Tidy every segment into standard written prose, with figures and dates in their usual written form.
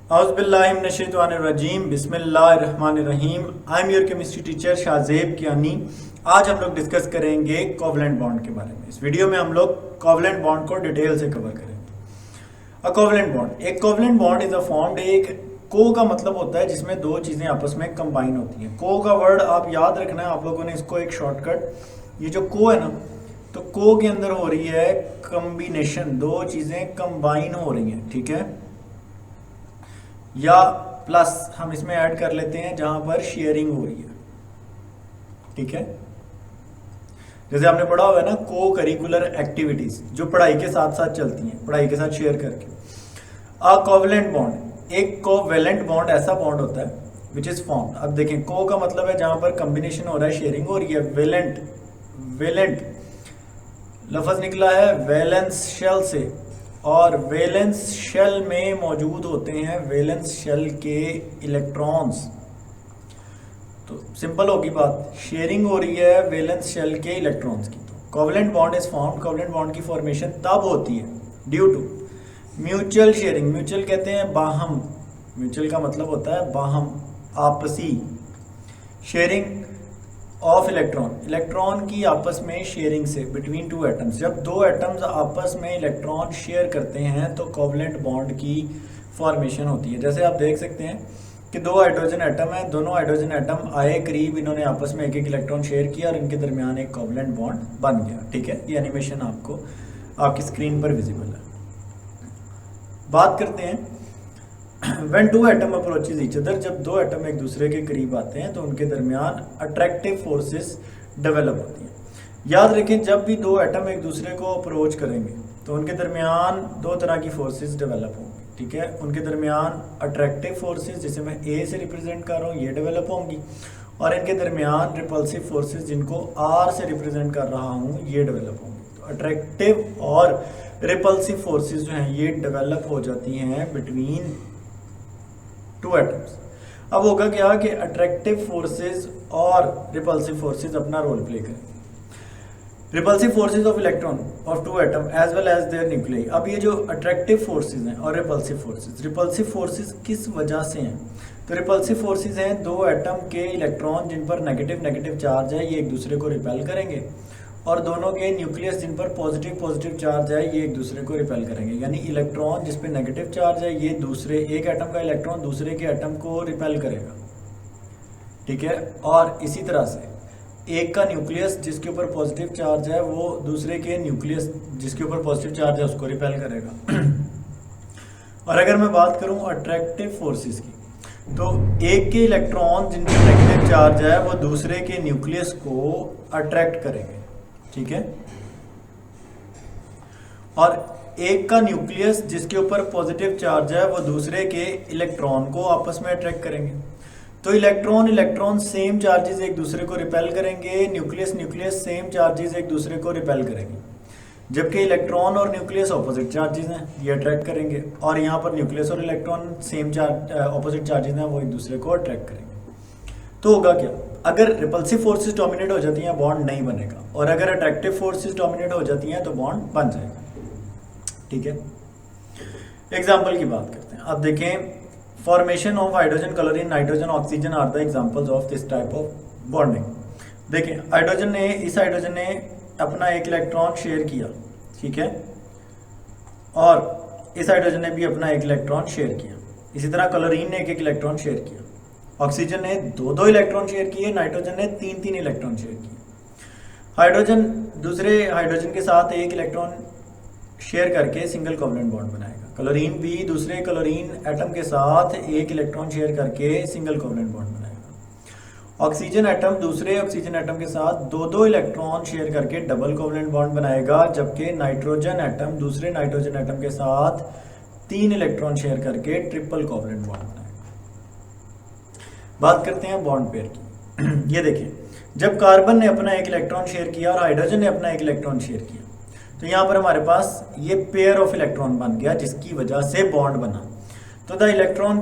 औज़ुबिल्लाहिमिनश्शैतानिर्रजीम बिस्मिल्लाहिर्रहमानिर्रहीम। I am your chemistry teacher Shahzeb Kiyani. आज हम लोग डिस्कस करेंगे कोवलेंट बॉन्ड के बारे में। इस वीडियो में हम लोग कोवलेंट बॉन्ड को डिटेल से कवर करेंगे। अ कोवलेंट बॉन्ड, एक covalent bond is a formed, एक को का मतलब होता है जिसमें दो चीज़ें आपस में कंबाइन होती हैं। को का वर्ड आप याद रखना है, आप लोगों ने इसको एक शॉर्टकट, ये जो को है ना, तो को के अंदर हो रही है कम्बिनेशन, दो चीज़ें कंबाइन हो रही हैं, ठीक है। या प्लस हम इसमें ऐड कर लेते हैं जहां पर शेयरिंग हो रही है, ठीक है। जैसे आपने पढ़ा हुआ है ना, को करिकुलर एक्टिविटीज जो पढ़ाई के साथ साथ चलती हैं, पढ़ाई के साथ शेयर करके। अ कोवलेंट बॉन्ड, एक कोवलेंट बॉन्ड ऐसा बॉन्ड होता है विच इज फॉर्म्ड। अब देखें, को का मतलब है जहां पर कॉम्बिनेशन हो रहा है, शेयरिंग हो रही है। वेलेंट, वेलेंट लफ्ज निकला है वैलेंस शेल से, और वैलेंस शेल में मौजूद होते हैं वैलेंस शेल के इलेक्ट्रॉन्स। तो सिंपल होगी बात, शेयरिंग हो रही है वैलेंस शेल के इलेक्ट्रॉन्स की। तो covalent bond is formed, covalent bond की फॉर्मेशन तब होती है due to mutual sharing. Mutual कहते हैं बाहम, म्यूचुअल का मतलब होता है बाहम, आपसी। शेयरिंग ऑफ इलेक्ट्रॉन, इलेक्ट्रॉन की आपस में शेयरिंग से, बिटवीन टू एटम्स। जब दो एटम्स आपस में इलेक्ट्रॉन शेयर करते हैं तो कोवलेंट बॉन्ड की फॉर्मेशन होती है। जैसे आप देख सकते हैं कि दो हाइड्रोजन एटम है, दोनों हाइड्रोजन एटम आए करीब, इन्होंने आपस में एक एक इलेक्ट्रॉन शेयर किया और इनके दरमियान एक कोवलेंट बॉन्ड बन गया, ठीक है। ये एनिमेशन आपको आपकी स्क्रीन पर विजिबल है। बात करते हैं When two atom approaches each other, जब दो एटम एक दूसरे के करीब आते हैं तो उनके दरमियान अट्रैक्टिव फोर्सेस डेवलप होती हैं। याद रखें, जब भी दो एटम एक दूसरे को अप्रोच करेंगे तो उनके दरमियान दो तरह की फोर्सेस डेवलप होंगी, ठीक है। उनके दरमियान अट्रैक्टिव फोर्सेस, जिसे मैं ए से रिप्रेजेंट कर रहा हूँ, ये डेवलप होंगी, और इनके दरमियान रिपल्सिव फोर्सेस, जिनको आर से रिप्रेजेंट कर रहा हूँ, ये डेवलप होंगी। तो अट्रैक्टिव और रिपल्सिव फोर्सेस जो हैं ये डेवलप हो जाती हैं बिटवीन टू एटम्स। अब होगा क्या कि अट्रैक्टिव फोर्सेस और रिपल्सिव फोर्सेस अपना रोल प्ले करें। Repulsive forces of electron of two atom as well as their nuclei. अब ये जो अट्रैक्टिव फोर्सेस हैं और रिपल्सिव फोर्सेस किस वजह से हैं? तो रिपल्सिव फोर्सेस हैं दो एटम के इलेक्ट्रॉन जिन पर नेगेटिव नेगेटिव चार्ज है, ये एक दूसरे को रिपेल करेंगे, और दोनों के न्यूक्लियस जिन पर पॉजिटिव पॉजिटिव चार्ज है, ये एक दूसरे को रिपेल करेंगे। यानी इलेक्ट्रॉन जिस पे नेगेटिव चार्ज है, ये दूसरे एक एटम का इलेक्ट्रॉन दूसरे के एटम को रिपेल करेगा, ठीक है। और इसी तरह से एक का न्यूक्लियस जिसके ऊपर पॉजिटिव चार्ज है, वो दूसरे के न्यूक्लियस जिसके ऊपर पॉजिटिव चार्ज है उसको रिपेल करेगा। और अगर मैं बात करूं अट्रैक्टिव फोर्सेस की, तो एक के इलेक्ट्रॉन जिन पर नेगेटिव चार्ज है वो दूसरे के न्यूक्लियस को अट्रैक्ट करेंगे, ठीक है। और एक का न्यूक्लियस जिसके ऊपर पॉजिटिव चार्ज है वो दूसरे के इलेक्ट्रॉन को आपस में अट्रैक्ट करेंगे। तो इलेक्ट्रॉन इलेक्ट्रॉन सेम चार्जेस एक दूसरे को रिपेल करेंगे, न्यूक्लियस न्यूक्लियस सेम चार्जेस एक दूसरे को रिपेल करेंगे। जबकि इलेक्ट्रॉन और न्यूक्लियस ऑपोजिट चार्जेस हैं, ये अट्रैक्ट करेंगे, और यहाँ पर न्यूक्लियस और electron same charge opposite charges हैं, वो एक दूसरे को अट्रैक्ट करेंगे। तो होगा क्या, अगर रिपल्सिव फोर्सेस डोमिनेट हो जाती हैं बॉन्ड नहीं बनेगा, और अगर अट्रैक्टिव फोर्सेस डोमिनेट हो जाती हैं तो बॉन्ड बन जाएगा, ठीक है। एग्जांपल की बात करते हैं। अब देखें, formation of hydrogen, chlorine, nitrogen, oxygen are the examples of this type of bonding. देखें, इस हाइड्रोजन ने अपना एक इलेक्ट्रॉन शेयर किया, ठीक है, और इस हाइड्रोजन ने भी अपना एक इलेक्ट्रॉन शेयर किया। इसी तरह क्लोरीन ने एक एक इलेक्ट्रॉन शेयर किया, ऑक्सीजन ने दो दो इलेक्ट्रॉन शेयर किए, नाइट्रोजन ने तीन तीन इलेक्ट्रॉन शेयर किए। हाइड्रोजन दूसरे हाइड्रोजन के साथ एक इलेक्ट्रॉन शेयर करके सिंगल कोवलेंट बॉन्ड बनाएगा। क्लोरीन भी दूसरे क्लोरीन एटम के साथ एक इलेक्ट्रॉन शेयर करके सिंगल कोवलेंट बॉन्ड बनाएगा। ऑक्सीजन एटम दूसरे ऑक्सीजन एटम के साथ दो दो इलेक्ट्रॉन शेयर करके डबल कोवलेंट बॉन्ड बनाएगा, जबकि नाइट्रोजन एटम दूसरे नाइट्रोजन एटम के साथ तीन इलेक्ट्रॉन शेयर करके ट्रिपल कोवलेंट बॉन्ड बनाएगा। बात करते हैं बॉन्ड पेयर की। ये देखिए, जब कार्बन ने अपना एक इलेक्ट्रॉन शेयर किया और हाइड्रोजन ने अपना एक इलेक्ट्रॉन शेयर किया, तो यहाँ पर हमारे पास ये पेयर ऑफ इलेक्ट्रॉन बन गया, जिसकी वजह से बॉन्ड बना। तो the electron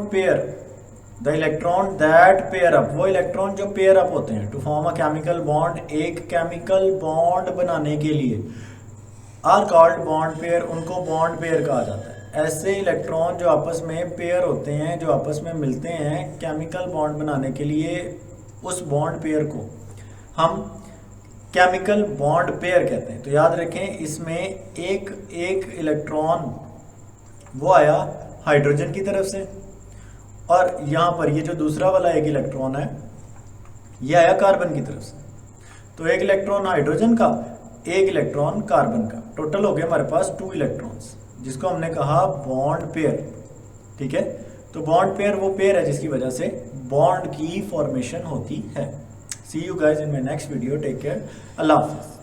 that pair up, वो इलेक्ट्रॉन जो पेयर अप होते हैं to form a chemical bond, एक केमिकल बॉन्ड बनाने के लिए, आर कॉल्ड बॉन्ड पेयर, उनको बॉन्ड पेयर कहा जाता है। ऐसे इलेक्ट्रॉन जो आपस में पेयर होते हैं, जो आपस में मिलते हैं केमिकल बॉन्ड बनाने के लिए, उस बॉन्ड पेयर को हम केमिकल बॉन्ड पेयर कहते हैं। तो याद रखें, इसमें एक इलेक्ट्रॉन वो आया हाइड्रोजन की तरफ से, और यहाँ पर ये जो दूसरा वाला एक इलेक्ट्रॉन है ये आया कार्बन की तरफ से। तो एक इलेक्ट्रॉन हाइड्रोजन का, एक इलेक्ट्रॉन कार्बन का, टोटल हो गए हमारे पास 2 इलेक्ट्रॉन्स, जिसको हमने कहा बॉन्ड पेयर। ठीक है, तो बॉन्ड पेयर वो पेयर है जिसकी वजह से बॉन्ड की फॉर्मेशन होती है। See you guys in my next video, take care, अल्लाह हाफिज़।